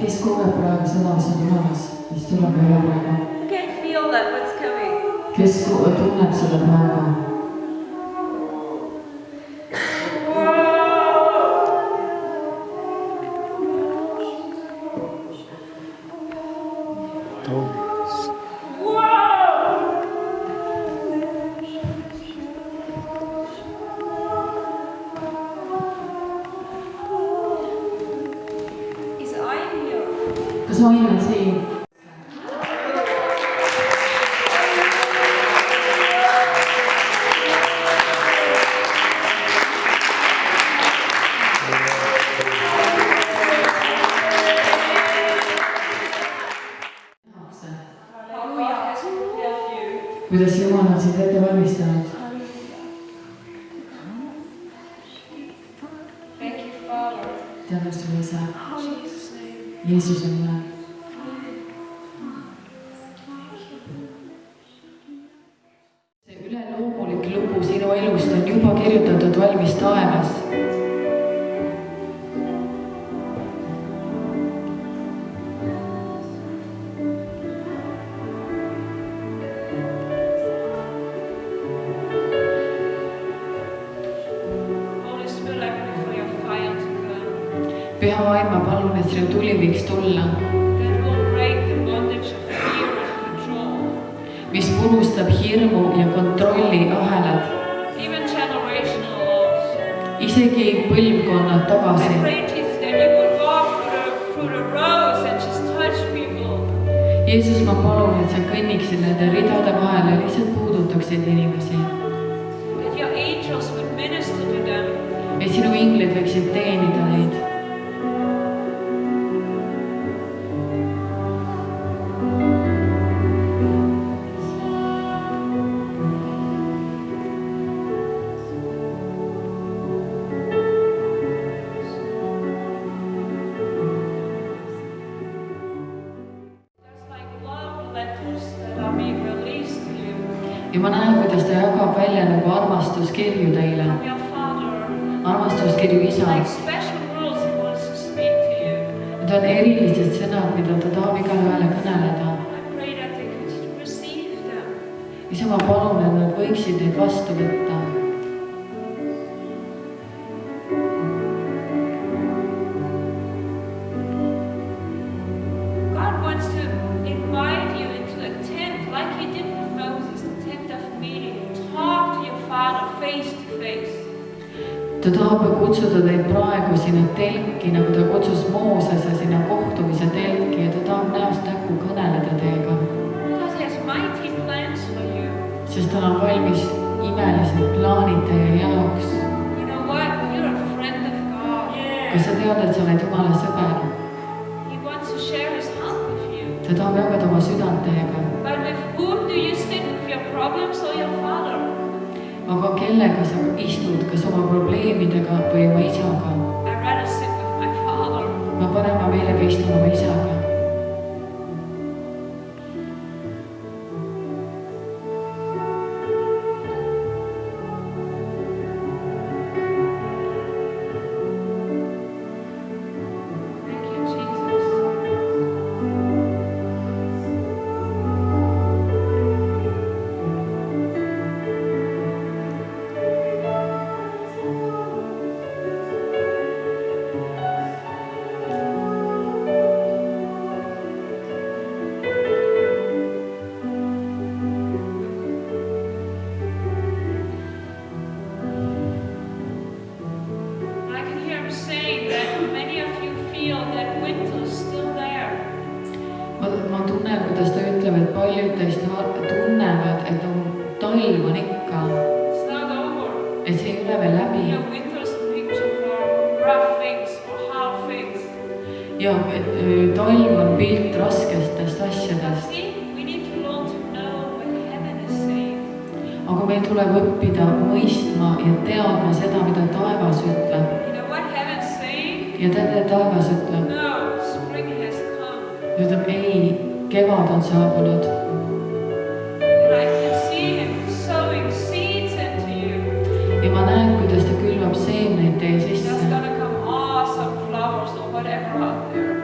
Kes kogeb praegu seda, mis on tulemas, mis tuleb üle praegu? Kes tunneb seda praegu? Kas vaim on siin? Kuidas Jumal on sind ette valmistanud? Tänu sulle, Isa. Jeesuse nimel. See üleloomulik lugu sinu elust on juba kirjutatud valmis taevas. Püha vaim, ma palun, et sinu tuli võiks tulla, mis purustab hirmu ja kontrolli ahelad, isegi põlvkonnad tagasi. Jeesus, ma palun, et sa kõnniksid nende ridade vahel ja lihtsalt puudutaksid inimesi. Et sinu inglid võiksid teenida neid. Ja ma näen, kuidas ta jagab välja nagu armastuskirju teile. Armastuskirju Isa. Need on erilised sõnad, mida ta tahab igale ühele kõneleda. Isa, ma palun, et nad võiksid neid vastu võtta. Ta tahab kutsuda teid praegu sinna telki, nagu ta kutsus Moosese sinna kohtumise telki ja ta tahab näost näkku kõneleda teiega. Because he has mighty plans for you. Sest tal on valmis imelised plaanid teie jaoks. You know what? You're a friend of God. Kas sa tead, et sa oled Jumala sõber? He wants to share his heart with you. Ta tahab jagada oma südant teiega. But with whom do you sit? With your problems or your Father? Aga kellega sa istud, kas oma probleemidega või oma isaga? I'd rather sit with my Father. Ma parema meelega istun oma isaga. Thank you, Jesus. I can hear him saying that many of you feel that winter is still there. Ma tunnen, kuidas ta ütleb, et paljud teist tunnevad, et talv on ikka, It's not over. et see ei ole veel läbi. You know, winter is a picture for rough things, for hard things. Ja talv on pilt raskestest But asjadest. see, we need to learn to know what heaven is saying. Aga meil tuleb õppida mõistma ja teadma seda, mida taevas ütleb. You know what heaven's saying? Ja teate, taevas ütleb, No, spring has come. ütleb ei, kevad on saabunud. And I can see him sowing seeds into you. Ja ma näen, kuidas ta külvab seemneid teie There's sisse. gonna come awesome flowers or whatever out there.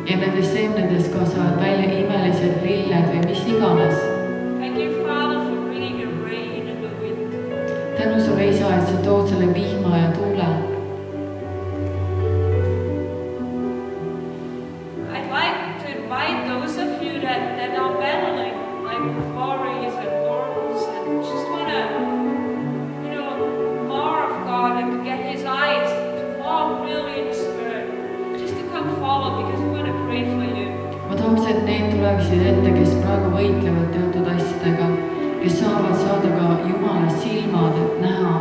Ja nendest seemnedest kasvavad välja imelised lilled või mis iganes. Thank you, Father, for bringing the rain and the wind. Tänu sulle, isa, et sa tood selle vihma ja tuule. I'd like to invite those of you that are battling like worries and burdens and just want to, you know, more of God and to get his eyes to walk really in the Spirit, just to come forward because we want to pray for you. Ma tahaks, et need tuleksid ette, kes praegu võitlevad teatud asjadega, kes saavad saada ka Jumala silmad, et näha